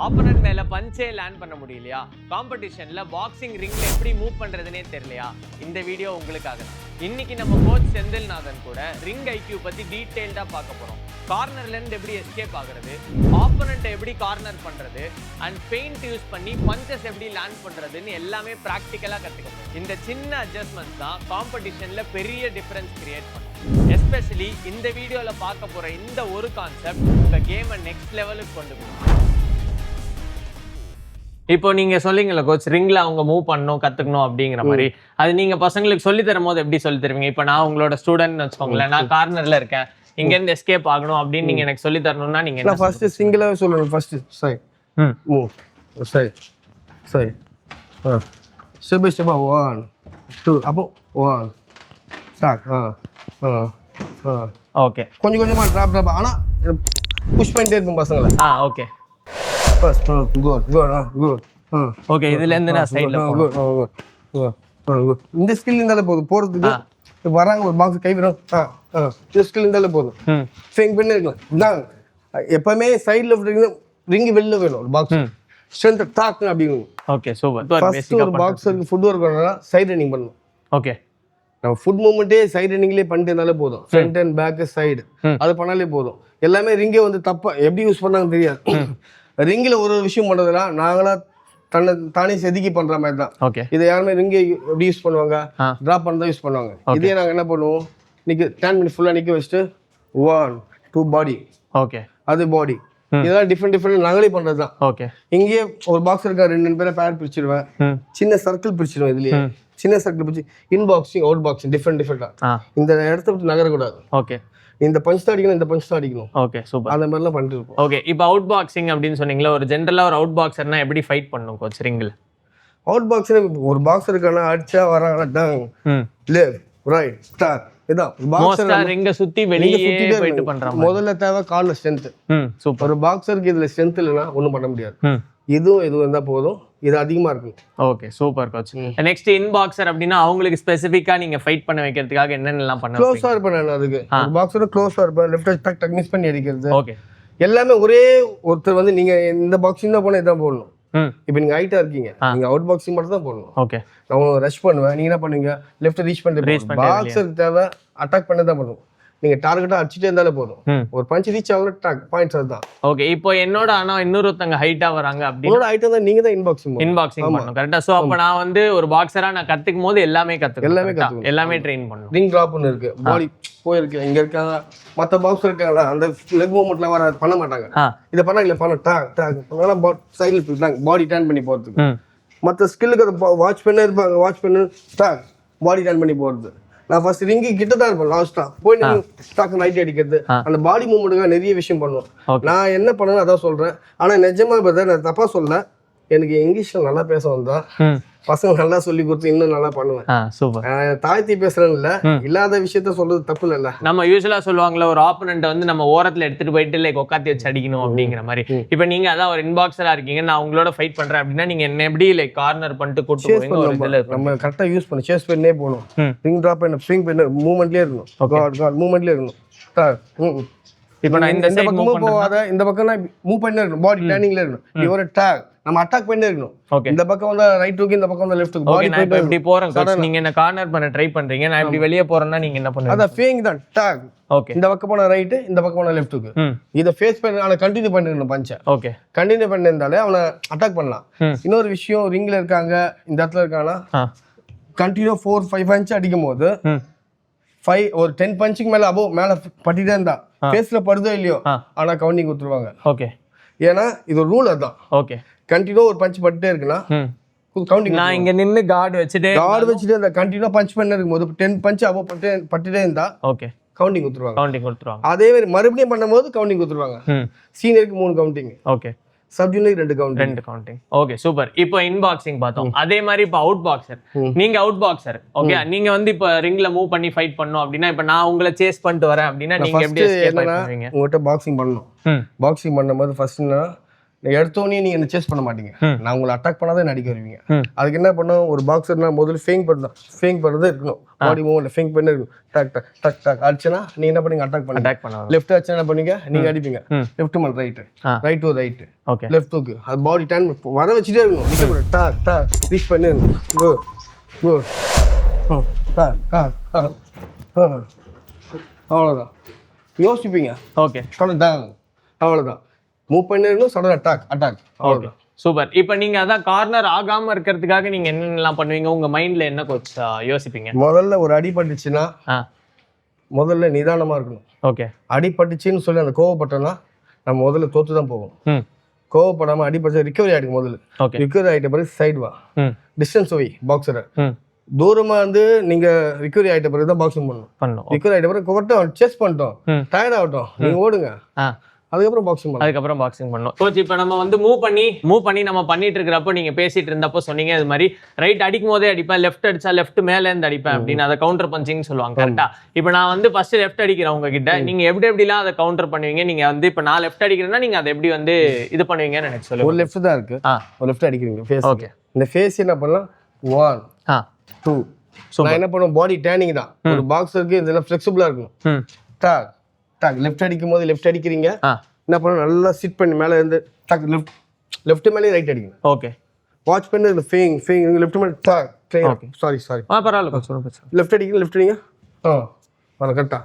Opponent மேல பஞ்சே land பண்ண முடியலையா? காம்படிஷன்ல பாக்ஸிங் ரிங்ல எப்படி மூவ் பண்றதுனே தெரியலையா? இந்த வீடியோ உங்களுக்காக தான். இன்னைக்கு நம்ம கோச் செந்தில்நாதன் கூட ரிங் ஐக்யூ பத்தி டீடைல்டா பார்க்க போறோம். கார்னர்ல இருந்து எப்படி எஸ்கேப் ஆகுறது, ஆப்போனன்ட் எப்படி கார்னர் பண்றது, அண்ட் பெயிண்ட் யூஸ் பண்ணி பஞ்சஸ் எப்படி லேண்ட் பண்றதுன்னு எல்லாமே பிராக்டிக்கலா கத்துக்கணும். இந்த சின்ன அட்ஜஸ்ட்மெண்ட்ஸ் தான் காம்படிஷன்ல பெரிய டிஃபரன்ஸ் கிரியேட் பண்ணும். எஸ்பெஷலி இந்த வீடியோல பார்க்க போற இந்த ஒரு கான்செப்ட் உங்க கேமை நெக்ஸ்ட் லெவலுக்கு கொண்டு போகும். இப்போ நீங்க சொல்லிங்கல்ல கோச், ரிங்ல அவங்க மூவ் பண்ணணும் கத்துக்கணும் அப்படிங்கிற மாதிரி, அது நீங்க பசங்களுக்கு சொல்லி தரும் போது எப்படி சொல்லி தருவீங்க? இப்போ நான் உங்களோட ஸ்டூடெண்ட் வச்சுக்கோங்களேன், நான் கார்னர்ல இருக்கேன், இங்க இருந்து எஸ்கேப் ஆகணும் அப்படின்னு நீங்க எனக்கு சொல்லி தரணும்னா நீங்க என்ன ஃபர்ஸ்ட் சிங்கிளாவே சொல்லணும். First side move side side step by ஸ்டெப்பா 1 2 அப்போ 1 ஸ்டார்ட் ஓகே. கொஞ்சம் கொஞ்சமா டிராப் ஆனா புஷ் பண்ணிட்டே இருக்கும் பசங்களை. Okay first good okay. இதுல இருந்து நான் சைடுல இந்த ஸ்கில் இருந்தாலே போதும் போறதுக்கு. வராங்க ஒரு பாக்ஸ் கை விடும், இந்த ஸ்கில் இருந்தாலே போதும். ஃபேங் பண்ணி இருக்கலாம். இதான் எப்பவுமே சைடுல ரிங் வெளில வேணும். ஒரு பாக்ஸ் ஸ்ட்ரென்த் டாக் அப்படின்னு. Okay super. ஃபர்ஸ்ட் ஒரு பாக்ஸருக்கு ஃபுட் ஒர்க் பண்ணா சைடு ரன்னிங் பண்ணணும். ஓகே. நம்ம ஃபுட் மூவ்மெண்ட்டே சைடு ரன்னிங்லேயே பண்ணிட்டு இருந்தாலே போதும். ஃப்ரண்ட் அண்ட் பேக் சைடு அது பண்ணாலே போதும். எல்லாமே ரிங்கே வந்து தப்பா எப்படி யூஸ் பண்ணாங்க தெரியாது. ரிங்கில் ஒரு விஷயம் பண்ணுறதுனா நாங்களா தானே செதுக்கி பண்ற மாதிரி தான். ஓகே. இதை யாருமே ரிங்கை எப்படி யூஸ் பண்ணுவாங்க? டிராப் பண்ணதான் யூஸ் பண்ணுவாங்க. இதே நாங்கள் என்ன பண்ணுவோம், நிக்க 10 மினிட் ஃபுல்லாக நிற்க வச்சுட்டு 1 2 பாடி, ஓகே, அது பாடி, இதெல்லாம் டிஃப்ரெண்ட் நாங்களே பண்றது தான். ஓகே. இங்கேயே ஒரு பாக்ஸ் இருக்கா, 2 பேரை பேர் பிரிச்சிடுவேன், சின்ன சர்க்கிள் பிரிச்சிடுவேன். இதுலயே சின்ன சர்க்கிள் பிரிச்சு இன் பாக்ஸிங் அவுட் பாக்ஸிங் டிஃப்ரெண்டா இந்த இடத்த விட்டு நகரக்கூடாது. ஓகே. இந்த பஞ்ச் தான் அடிக்கணும், இந்த பஞ்ச் தான் அடிக்கணும். Okay super. அந்த மாதிரிலாம் பண்ணிட்டு இருப்போம். ஓகே. இப்போ அவுட் பாக்ஸிங் அப்படின்னு சொன்னீங்களா, ஒரு ஜென்ரலா ஒரு அவுட் பாக்ஸர்னா எப்படி ஃபைட் பண்ணணும் கோச் ரிங்ல? அவுட் பாக்ஸ்ல ஒரு பாக்ஸர் இருக்கானா அடிச்சா வராங்க டங் லெஃப்ட் ரைட் ஸ்டார்ட். இதான் பாக்ஸர் ரிங்க சுத்தி வெளியே போயிட்டு பண்றாங்க. முதல்ல தேவை கால்ல ஸ்ட்ரென்த். சூப்பர். ஒரு பாக்ஸருக்கு இதுல ஸ்ட்ரென்த் இல்லைன்னா ஒன்றும் பண்ண முடியாது. இதுவும் இருந்தா போதும், இது அதிகமா இருக்கும். Okay super coach. Next in boxer அப்படின்னா அவங்களுக்கு ஸ்பெசிஃபிக்கா நீங்க ஃபைட் பண்ண வைக்கிறதுக்காக என்னென்னலாம் பண்ண? க்ளோஸா இருப்பேன் அதுக்கு. பாக்ஸர் க்ளோஸா இருப்பேன், லெஃப்ட் டக் டக் மிஸ் பண்ணி அடிக்கிறது. ஓகே. எல்லாமே ஒரே ஒருத்தர் வந்து நீங்க இந்த பாக்ஸிங் தான் போனா இதான் போடணும். இப்போ நீங்க ஹைட்டா இருக்கீங்க, நீங்க அவுட் பாக்ஸிங் மட்டும் தான் போடணும். ஓகே. நான் ரஷ் பண்ணுவேன், நீங்க என்ன பண்ணுவீங்க, லெஃப்ட் ரீச் பண்ணிட்டு பாக்ஸருக்கு தேவை அட்டாக் பண்ண தான் பண்ணுவோம். நீங்க டார்கெட்டா அடிச்சிட்டே இருந்தாலே போதும். ஒரு பஞ்ச் ரீச் ஆகல டாக் பாயிண்ட்ஸ் அதுதான். ஓகே. இப்போ என்னோட ஆனா இன்னொருத்தங்க ஹைட்டா வராங்க அப்படி உங்களோட ஹைட் தான் நீங்க தான் இன்பாக்சிங் பண்ணணும். கரெக்ட்டா? சோ அப்ப நான் வந்து ஒரு பாக்ஸரா நான் கத்துக்கும் போது எல்லாமே கத்துக்கணும், எல்லாமே ட்ரெயின் பண்ணணும். ரிங் டிராப் ஒன்னு இருக்கு, பாடி போயிருக்கு, இங்க இருக்காங்க, மத்த பாக்ஸ் இருக்காங்க, அந்த லெக் மூவ்மெண்ட்ல வர பண்ண மாட்டாங்க. இத பண்ணா இல்ல பண்ண டாக் டாக் பண்ணா சைடுல போயிட்டாங்க பாடி டர்ன் பண்ணி போறதுக்கு. மத்த ஸ்கில்லுக்கு அது வாட்ச் பண்ணே இருப்பாங்க, வாட்ச் பண்ணு டாக் பாடி டர்ன் பண்ணி போறது. நான் ஃபர்ஸ்ட் ரிங்கி கிட்ட தான் இருப்பேன், லாஸ்டா போய் ஸ்டாக் நைட் அடிக்கிறது, அந்த பாடி மூவ்மெண்ட்டுக்காக நிறைய விஷயம் பண்ணுவோம். நான் என்ன பண்ணணும் அதான் சொல்றேன். ஆனா நிஜமா நான் தப்பா சொல்ல, எனக்கு இங்கிலீஷ்ல நல்லா பேச வந்தா பசங்க நல்லா சொல்லி கொடுத்து இன்னும் நல்லா பண்ணுவேன். சூப்பர். தாழ்த்தி பேசுறேன் இல்ல, இல்லாத விஷயத்த சொல்றது தப்பு இல்ல. நம்ம யூசுவலா சொல்லுவாங்கல்ல, ஒரு ஆப்போனன்ட் வந்து நம்ம ஓரத்துல எடுத்துட்டு போயிட்டு லைக் உட்காத்தி வச்சு அடிக்கணும் அப்படிங்கிற மாதிரி. இப்ப நீங்க அதான் ஒரு இன்பாக்ஸரா இருக்கீங்க, நான் உங்களோட ஃபைட் பண்றேன் அப்படின்னா நீங்க என்ன எப்படி லைக் கார்னர் பண்ணிட்டு கூட்டு போவீங்க? நம்ம கரெக்டா யூஸ் பண்ணி சேஸ் பண்ணே போகணும். ரிங் டிராப் பண்ண ஸ்விங் பண்ண மூவ்மெண்ட்லயே இருக்கணும். காட் மூவ்மெண்ட்லயே இருக்கணும். இப்போ நான் இந்த பக்கம் போகாத, இந்த பக்கம் மூவ் பண்ணே இருக்கணும், பாடி டர்னிங்ல இருக்கணும். நீ ஒரு டாக் நம்ம அட்டாக் பண்ணே இருக்கணும். இந்த பக்கம் வந்தா ரைட் டுக்கு, இந்த பக்கம் வந்தா லெஃப்ட் டுக்கு. பாடி போயிட்டு இப்படி போறேன் கோச், நீங்க என்ன கார்னர் பண்ண ட்ரை பண்றீங்க, நான் இப்படி வெளிய போறேன்னா நீங்க என்ன பண்ணுவீங்க? அத ஃபேங் தான் டாக். ஓகே. இந்த பக்கம் போனா ரைட், இந்த பக்கம் போனா லெஃப்ட் டுக்கு. இத ஃபேஸ் பண்ணி அவன கண்டினியூ பண்ணிரணும் பஞ்ச. ஓகே. கண்டினியூ பண்ணிருந்தாலே அவன அட்டாக் பண்ணலாம். இன்னொரு விஷயம், ரிங்ல இருக்காங்க, இந்த இடத்துல இருக்கானா கண்டினியூ 4-5 பஞ்ச் அடிக்கும்போது 5 ஒரு 10 பஞ்சுக்கு மேல மேல பட்டிட்டே இருந்தா ஃபேஸ்ல படுதோ இல்லையோ ஆனா கவுண்டிங் கொடுத்துருவாங்க. ஓகே. ஏன்னா இது ஒரு ரூல் அதான். ஓகே. கண்டினியூ ஒரு பஞ்ச் பட்டுட்டே இருக்குன்னா கவுண்டிங். நான் இங்க நின்னு கார்டு வச்சிட்டே அந்த கண்டினியூ பஞ்ச் பண்ண இருக்கும்போது 10 பஞ்ச் பட்டுட்டே இருந்தா ஓகே கவுண்டிங் கொடுத்துருவாங்க. அதே மாதிரி மறுபடியும் பண்ணும்போது கவுண்டிங் கொடுத்துருவாங்க. சீனியருக்கு 3 counting, okay, sub junior 2 counting. Okay super. இப்போ இன் பாக்ஸிங் பார்த்தோம், அதே மாதிரி இப்போ அவுட் பாக்ஸர். நீங்க அவுட் பாக்ஸர், ஓகே, நீங்க வந்து இப்போ ரிங்ல மூவ் பண்ணி ஃபைட் பண்ணனும் அப்படினா, இப்போ நான் உங்களை சேஸ் பண்ணிட்டு வரேன் அப்படினா நீங்க எப்படி எஸ்கேப் பண்ணுவீங்க? உங்ககிட்ட பாக்ஸிங் பண்ணனும். பாக்ஸிங் பண்ணும்போது ஃபர்ஸ்ட் எடுத்தோடனே நீங்க என்ன சேஸ் பண்ண மாட்டீங்க. நான் உங்களை அட்டாக் பண்ணாதான் என்ன அடிக்க வருவீங்க. அதுக்கு என்ன பண்ணும், ஒரு பாக்ஸர்னா முதல்ல ஃபேங் பண்ணுறது இருக்கணும். பாடி மூவ்மெண்ட் ஃபேங் பண்ணி இருக்கணும். டக் டக் டக் டக் அடிச்சுனா நீங்க என்ன பண்ணீங்க, அட்டாக் பண்ணுங்க. லெஃப்ட் அடிச்சா என்ன பண்ணீங்க, நீங்க அடிப்பீங்க. லெஃப்ட் மேல் right, right to right, left தூக்கு. அது பாடி டர்ன் வர வச்சுட்டே இருக்கணும். நிக்க கூடாது. டக் டக் ரீச் பண்ணி கோ கோ டக் டக் டக். அவ்வளோதான். யோசிப்பீங்க. ஓகே, அவ்வளோதான். மூவ் பண்ணிருக்கணும். Sudden attack. அவ்வளோதான். சூப்பர். இப்போ நீங்க அதான் கார்னர் ஆகாம இருக்கிறதுக்காக நீங்க என்னென்னலாம் பண்ணுவீங்க? உங்க மைண்ட்ல என்ன கோச் யோசிப்பீங்க? முதல்ல ஒரு அடி பட்டுச்சுன்னா முதல்ல நிதானமா இருக்கணும். ஓகே. அடிபட்டுச்சுன்னு சொல்லி அந்த கோவப்பட்டோம்னா நம்ம முதல்ல தோத்து தான் போவோம். கோவப்படாம அடிபட்டு ரிகவரி ஆகிடும். முதல்ல ரிகவரி ஆகிட்ட பிறகு சைடு வா, டிஸ்டன்ஸ் வை பாக்ஸரை. தூரமா வந்து நீங்க ரிகவரி ஆகிட்ட பிறகு தான் பாக்ஸிங் பண்ணணும். ரிகவரி ஆகிட்ட பிறகு கொட்டோம், சேஸ் பண்ணிட்டோம், டயர்ட் ஆகட்டும், நீங்க ஓடுங்க, அதுக்கப்புறம் பாக்ஸிங் பண்ணணும். கோச், இப்போ நம்ம வந்து மூவ் பண்ணி நம்ம பண்ணிட்டு இருக்கிறப்போ நீங்க பேசிட்டு இருந்தப்போ சொன்னீங்க இது மாதிரி ரைட் அடிக்கும் போதே அடிப்பேன், லெஃப்ட் அடிச்சா லெஃப்ட் மேல இருந்து அடிப்பேன் அப்படின்னு. அதை கவுண்டர் பஞ்சிங் சொல்லுவாங்க. கரெக்டா? இப்போ நான் வந்து ஃபர்ஸ்ட் லெஃப்ட் அடிக்கிறேன் உங்ககிட்ட, நீங்க எப்படிலாம் அதை கவுண்டர் பண்ணுவீங்க? நீங்க வந்து இப்போ நான் லெஃப்ட் அடிக்கிறேன்னா நீங்க அதை எப்படி வந்து இது பண்ணுவீங்கன்னு எனக்கு சொல்லுங்க. ஒரு லெஃப்ட் தான் இருக்கு, ஒரு லெஃப்ட் அடிக்கிறீங்க ஃபேஸ். ஓகே. இந்த ஃபேஸ் என்ன பண்ணலாம், 1 2. நான் என்ன பண்ணுவேன், பாடி டேர்னிங் தான். ஒரு பாக்ஸருக்கு இதெல்லாம் ஃபிளெக்சிபிளா இருக்கும். டாக் டாக் லெஃப்ட் அடிக்கும் போது லெஃப்ட் அடிக்கிறீங்க, என்ன பண்ணணும், நல்லா சிட் பண்ணி மேலே இருந்து டக் லெஃப்ட் மேலே ரைட் அடிக்கணும். ஓகே. வாட்ச் பண்ணி ஃபேங் லெஃப்ட் மேலே டாக். சாரி பரவாயில்ல. லெஃப்ட் அடிங்க. கரெக்டா.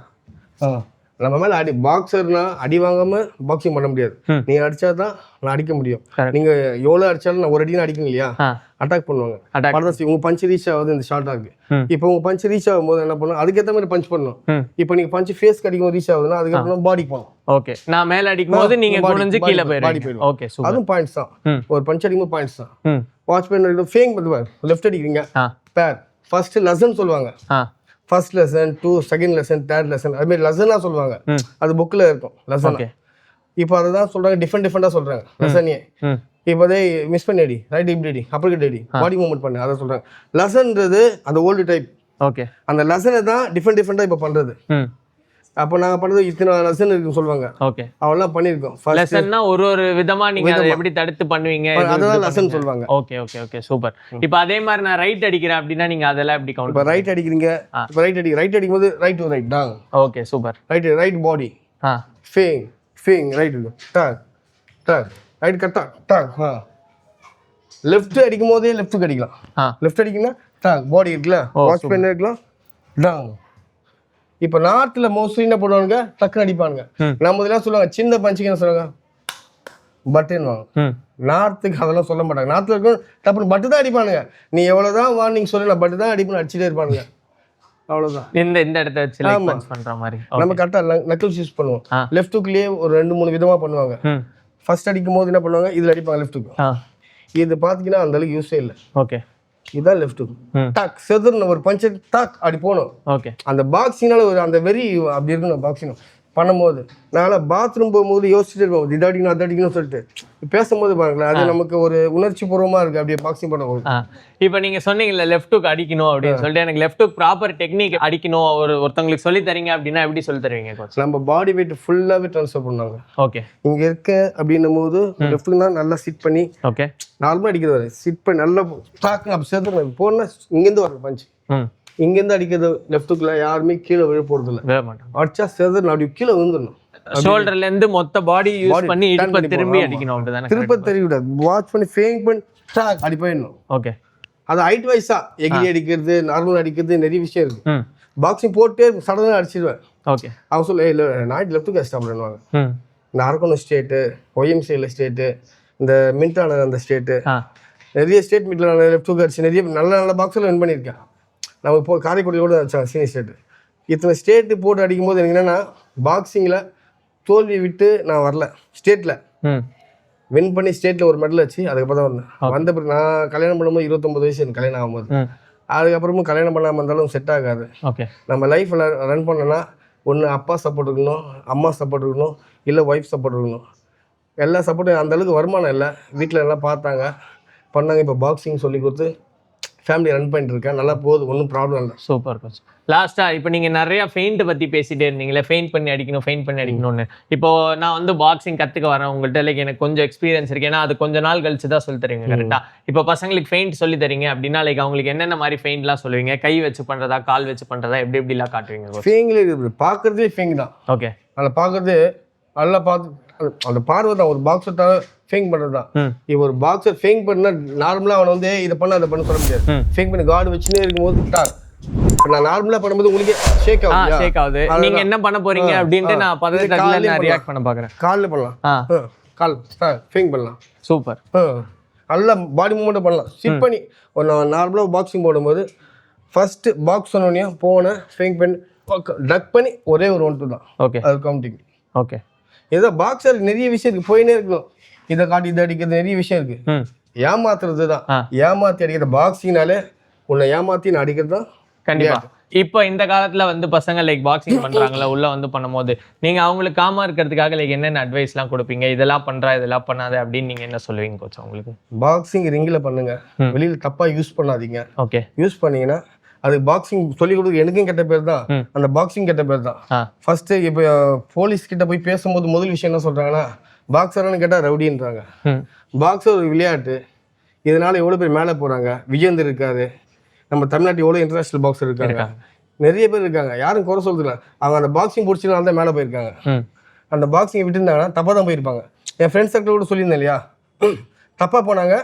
நம்ம மேலே பாக்ஸர்னா அடி வாங்காம பாக்ஸிங் பண்ண முடியாது. நீங்க அடிச்சா தான் நான் அடிக்க முடியும். நீங்க எவ்வளோ அடிச்சாலும் நான் ஒரு அடி அடிக்கணும் இல்லையா, அட்டாக் பண்ணுவாங்க. உங்க பஞ்ச் ரீச் ஆகுது இந்த ஷார்ட் ஆகுது. இப்போ உங்க பஞ்ச் ரீச் ஆகும் போது என்ன பண்ணணும், அதுக்கேற்ற மாதிரி பஞ்ச் பண்ணணும். இப்போ நீங்க பஞ்ச் ஃபேஸ் அடிக்கும் போது ரீச் ஆகுதுன்னா அதுக்கப்புறம் பாடி போகணும். ஓகே. நான் மேல அடிக்கும் போது நீங்க குனிஞ்சு கீழ போயிடும். Okay, super. அதுவும் பாயிண்ட்ஸ் தான். ஒரு பஞ்ச் அடிக்கும் போது பாயிண்ட்ஸ் தான். வாட்ச் பண்ணி ஃபேங் பண்ணுவாங்க. லெஃப்ட் அடிக்கிறீங்க, பேர் ஃபர்ஸ்ட் லெசன் சொல்லுவாங்க. First lesson, 2 second lesson, third lesson, அது மாதிரி லெசனா சொல்லுவாங்க. அது புக்ல இருக்கும் லெசன். இப்போ அதுதான் சொல்றாங்க, டிஃபரெண்டா சொல்றாங்க லெசனே. இப்போ அதே மிஸ் பண்ணி அடி, ரைட் இப்படி அடி, அப்படி அடி, பாடி மூவ்மெண்ட் பண்ணு, அதை சொல்றாங்க. லெசன்ன்றது அந்த ஓல்டு டைப். ஓகே. அந்த லெசனை தான் டிஃபரெண்டா இப்போ பண்றது. அப்போ நாங்க பண்ணது இத்தனை லெசன் இருக்குன்னு சொல்லுவாங்க. ஓகே. அவெல்லாம் பண்ணிருக்கோம். லெசன்னா ஒரு விதமா நீங்க அதை எப்படி தடுத்து பண்ணுவீங்க, அதான் லெசன் சொல்லுவாங்க. Okay, super. இப்போ அதே மாதிரி நான் ரைட் அடிக்கிறேன் அப்படின்னா நீங்க அதெல்லாம் எப்படி கவுண்ட்? இப்போ ரைட் அடிக்கிறீங்க, இப்போ ரைட் அடிக்கும்போது ரைட் டு ரைட் டாங். Okay, super. ரைட் பாடி, ஃபேங் ரைட் டாக் ரைட் கட்டா டாக். லெஃப்ட் அடிக்கும் போதே லெஃப்ட்டுக்கு அடிக்கலாம். லெஃப்ட் அடிக்கணும்னா டாக் பாடி இருக்குல்ல, வாட்ச் பண்ணி இருக்கலாம், டாங். இப்போ நார்த்ல மோஸ்ட்லி என்ன பண்ணுவாங்க, டக்குன்னு அடிப்பானுங்க. நம்ம இதெல்லாம் சொல்லுவாங்க, சின்ன பஞ்சுக்கு என்ன சொல்லுவாங்க, பட்டுன்னு. நார்த்துக்கு அதெல்லாம் சொல்ல மாட்டாங்க. நார்த்ல இருக்கும் டப்புன்னு பட்டு தான் அடிப்பானுங்க. நீ எவ்வளவுதான் வார்னிங் சொல்லி நான் பட்டு தான் அடிப்பேன்னு அடிச்சுட்டே இருப்பானுங்க. அவ்வளவுதான். இந்த இடத்த வச்சு லைக் பஞ்ச் பண்ற மாதிரி நம்ம கரெக்டா நக்கிள்ஸ் யூஸ் பண்ணுவோம். லெஃப்ட் ஹுக்லயே ஒரு 2-3 விதமா பண்ணுவாங்க. ஃபர்ஸ்ட் அடிக்கும் போது என்ன பண்ணுவாங்க, இதுல அடிப்பாங்க லெஃப்ட் ஹுக். இது பாத்தீங்கன்னா அந்த அளவுக்கு யூஸே இல்லை. ஓகே. இதான் லெஃப்ட் ஹுக். டாக் செதுர்ன ஒரு பஞ்ச் டாக் அப்படி போகணும். ஓகே. அந்த பாக்ஸிங்னால ஒரு அந்த வெறி அப்படி இருக்கணும். பாக்ஸிங் பண்ணும்போது நான் பாத்ரூம் போகும்போது யோசிச்சுட்டு இருப்போம், இது அடிக்கணும் அது அடிக்கணும்னு சொல்லிட்டு. பேசும்போது பாருங்களேன், அது நமக்கு ஒரு உணர்ச்சி பூர்வமா இருக்கு அப்படியே பாக்ஸிங் பண்ணும்போது. இப்போ நீங்க சொன்னீங்கல்ல லெஃப்ட் ஹுக் அடிக்கணும் அப்படின்னு சொல்லிட்டு, எனக்கு லெஃப்ட் ஹுக் ப்ராப்பர் டெக்னிக் அடிக்கணும் ஒருத்தவங்களுக்கு சொல்லி தரீங்க அப்படின்னா எப்படி சொல்லி தருவீங்க கோச்? நம்ம பாடி வெயிட் ஃபுல்லாவே ட்ரான்ஸ்ஃபர் பண்ணுவாங்க. ஓகே. இங்க இருக்க அப்படின்னும் போது லெஃப்ட் தான் நல்லா சிட் பண்ணி, ஓகே, நார்மலா அடிக்கிறது சிட் பண்ணி நல்லா டாக் அப்படி சேர்த்து போனா இங்கேருந்து வர பஞ்ச். இங்கேருந்து அடிக்கிறது லெஃப்ட் ஹுக்ல யாருமே கீழே விழ போறது இல்லை. அடிச்சா சேர்த்து அப்படி கீழே விழுந்துடணும். ஷோல்டர்ல இருந்து மொத்த பாடி யூஸ் பண்ணி இடுப்ப திரும்பி அடிக்கணும். அப்படிதானே? திருப்ப தெரியக்கூடாது. வாட்ச் பண்ணி ஃபேங் பண்ணி டாக் அடி போயிடணும். ஓகே. அது ஹைட் வைஸா எகிரி அடிக்கிறது, நார்மல் அடிக்கிறது, நிறைய விஷயம் இருக்கு. பாக்ஸிங் போட்டு சடனா அடிச்சிடுவேன். ஓகே. அவங்க சொல்ல இல்லை நாய்ட் லெஃப்ட் கஷ்டம் பண்ணுவாங்க. இந்த அரக்கோணம் ஸ்டேட்டு, ஒய்எம்சிஎல் ஸ்டேட்டு, இந்த மின்டான அந்த ஸ்டேட்டு, நிறைய ஸ்டேட் மீட்ல லெஃப்ட் ஹுக் அடிச்சு நிறைய நல்ல பாக்ஸில் வின் பண்ணியிருக்கேன். நம்ம இப்போ காரைக்குடியோட அடிச்சாங்க சீனியர் ஸ்டேட்டு. இத்தனை ஸ்டேட்டு போட்டு அடிக்கும்போது எனக்கு என்னன்னா, பாக்ஸிங்கில் தோல்வி விட்டு நான் வரல. ஸ்டேட்டில் வின் பண்ணி ஸ்டேட்டில் ஒரு மெடல் வச்சு அதுக்கப்புறம் தான் வந்தேன். வந்த பிறகு நான் கல்யாணம் பண்ணும்போது 29 வயசு எனக்கு கல்யாணம் ஆகும்போது. அதுக்கப்புறமும் கல்யாணம் பண்ணாமல் இருந்தாலும் செட் ஆகாது. நம்ம லைஃப்பில் ரன் பண்ணோன்னா ஒன்று அப்பா சப்போர்ட் இருக்கணும், அம்மா சப்போர்ட் இருக்கணும், இல்லை ஒய்ஃப் சப்போர்ட் இருக்கணும். எல்லா சப்போர்ட்டும் அந்தளவுக்கு வருமானம் இல்லை. வீட்டில் எல்லாம் பார்த்தாங்க பண்ணாங்க. இப்போ பாக்ஸிங் சொல்லி கொடுத்து ஃபேமிலி ரன் பண்ணிட்டு இருக்கேன், நல்லா போகுது, ஒன்றும் ப்ராப்ளம் இல்லை. Super coach. லாஸ்டா இப்போ நீங்க நிறைய ஃபெயிண்ட் பத்தி பேசிட்டே இருந்தீங்களே, ஃபெயிண்ட் பண்ணி அடிக்கணும்னு. இப்போ நான் வந்து பாக்ஸிங் கத்துக்க வரேன் உங்கள்கிட்ட, லைக் எனக்கு கொஞ்சம் எக்ஸ்பீரியன்ஸ் இருக்கு, ஏன்னா அது கொஞ்ச நாள் கழிச்சு தான் சொல்லி தருவீங்க கரெக்டா? இப்போ பசங்களுக்கு ஃபெயிண்ட் சொல்லி தரீங்க அப்படின்னா லைக் அவங்களுக்கு என்னென்ன மாதிரி ஃபெயிண்ட்லாம் சொல்லுவீங்க? கை வச்சு பண்றதா, கால் வச்சு பண்றதா, எப்படிலாம் காட்டுவீங்க? ஃபேங்கிலே இருக்குது, பார்க்கறதே ஃபேங் தான். ஓகே, அதில் பார்க்கறது நல்லா பார்த்து அந்த பார்வை தான். ஒரு பாக்ஸர் ஃபேங் பண்ணுறது தான். இப்போ ஒரு பாக்ஸர் ஃபேங் பண்ணா நார்மலாக அவனை வந்து இதை பண்ண அதை பண்ண சொல்ல முடியாது. ஃபேங் பண்ணி கார்டு வச்சுன்னே இருக்கும்போது டார் நான் நார்மலாக பண்ணும்போது உங்களுக்கு ஷேக் ஆகுது. நீங்க என்ன பண்ண போறீங்க அப்படின்ட்டு நான் பதட்டத்துல ரியாக்ட் பண்ண பார்க்குறேன். காலில் பண்ணலாம், கால் ஃபேங் பண்ணலாம். சூப்பர். நல்லா பாடி மூவ்மெண்ட்டை பண்ணலாம். சிட் பண்ணி ஒரு நார்மலாக பாக்ஸிங் போடும்போது ஃபர்ஸ்ட் பாக்ஸ் சொன்னோடனே போனேன் ஃபேங் பண்ணி டக் பண்ணி ஒரே ஒரு 1-2 தான். ஓகே, அது கவுண்டிங். ஓகே. ஏதோ பாக்ஸர் நிறைய விஷயம் இருக்கு, போயினே இருக்கணும். இதை காட்டி இதை அடிக்கிறது நிறைய விஷயம் இருக்கு. ஏமாத்துறது தான், ஏமாத்தி அடிக்கிறது. பாக்ஸிங்னாலே உன்னை ஏமாத்தி நான் அடிக்கிறது தான். கண்டிப்பா. இப்போ இந்த காலத்துல வந்து பசங்க லைக் பாக்ஸிங் பண்றாங்களா, உள்ள வந்து பண்ணும்போது நீங்க அவங்களுக்கு காமா இருக்கிறதுக்காக லைக் என்னென்ன அட்வைஸ்லாம் கொடுப்பீங்க? இதெல்லாம் பண்றா, இதெல்லாம் பண்ணாத அப்படின்னு நீங்க என்ன சொல்லுவீங்க கோச் அவங்களுக்கு? பாக்ஸிங் ரிங்கில் பண்ணுங்க, வெளியில தப்பா யூஸ் பண்ணாதீங்க. ஓகே, யூஸ் பண்ணீங்கன்னா அது பாக்ஸிங் சொல்லி கொடுக்க எனக்கும் கெட்ட பேர் தான், அந்த பாக்ஸிங் கெட்ட பேர் தான். ஃபர்ஸ்ட் இப்போ போலீஸ் கிட்ட போய் பேசும்போது முதல் விஷயம் என்ன சொல்றாங்கன்னா, பாக்ஸர்னு கேட்டால் ரவுடின்றாங்க. பாக்ஸர் ஒரு விளையாட்டு, இதனால எவ்வளோ பேர் மேலே போறாங்க. விஜேந்தர் இருக்காரு, நம்ம தமிழ்நாட்டில் எவ்வளோ இன்டர்நேஷனல் பாக்ஸர் இருக்காங்க, நிறைய பேர் இருக்காங்க. யாரும் குறை சொல்றதில்ல. அவங்க அந்த பாக்ஸிங் பிடிச்சதுனால தான் மேலே போயிருக்காங்க. அந்த பாக்ஸிங்கை விட்டுருந்தாங்கன்னா தப்பாக தான் போயிருப்பாங்க. என் ஃப்ரெண்ட்ஸ் சர்க்கிள் கூட சொல்லியிருந்தேன் இல்லையா, தப்பாக போனாங்க,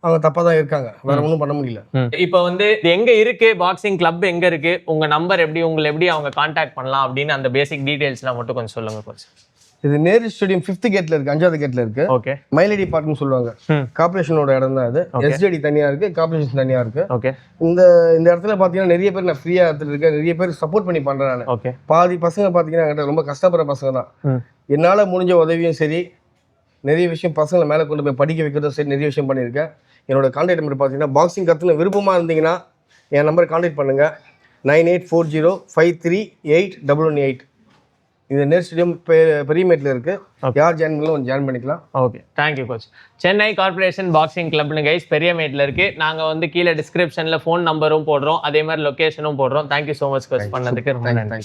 அவங்க தப்பா தான் இருக்காங்க, வேற ஒன்றும் பண்ண முடியல. இப்போ வந்து எங்க இருக்கு பாக்ஸிங் கிளப், எங்க இருக்கு, உங்க நம்பர் எப்படி, உங்களை எப்படி அவங்க கான்டாக்ட் பண்ணலாம் அப்படின்னு அந்த பேசிக் டீடைல்ஸ்லாம் மட்டும் கொஞ்சம் சொல்லுங்க கோச். இது நேரு ஸ்டேடியம் 5th கேட்ல இருக்கு, 5வது கேட்ல இருக்கு. ஓகே, மயிலடி பார்க்னு சொல்லுவாங்க. கார்பரேஷனோட இடம் தான் அது. எஸ்ஜேடி தனியா இருக்கு, கார்பரேஷன் தனியா இருக்கு. ஓகே. இந்த இடத்துல பாத்தீங்கன்னா நிறைய பேர் நான் ஃப்ரீயா இடத்துல இருக்கேன், நிறைய பேர் சப்போர்ட் பண்ணி பண்றேன் நான். ஓகே. பாதி பசங்க பாத்தீங்கன்னா என்கிட்ட ரொம்ப கஷ்டப்படுற பசங்க தான். என்னால முடிஞ்ச உதவியும் சரி, நிறைய விஷயம் பசங்களை மேலே கொண்டு போய் படிக்க வைக்கிறதும் சரி, நிறைய விஷயம் பண்ணியிருக்கேன். என்னோட கான்டாக்ட் நம்பர் பார்த்தீங்கன்னா, பாக்ஸிங் கற்றுன விருப்பமாக இருந்தீங்கன்னா என் நம்பர் கான்டாக்ட் பண்ணுங்கள். 9840538118. இது நேரு ஸ்டேடியம் பெரியமேட்டில் இருக்குது. யார் ஜாயின் பண்ணலாம் ஜாயின் பண்ணிக்கலாம். Okay, thank you coach. Chennai corporation boxing கிளப்னு கைஸ் பெரியமேட்டில் இருக்குது. நாங்கள் வந்து கீழே டிஸ்கிரிப்ஷனில் ஃபோன் நம்பரும் போடுறோம், அதே மாதிரி லொக்கேஷனும் போடுறோம். தேங்க்யூ ஸோ மச் கோச் பண்ணதுக்கு ரொம்ப நன்றி.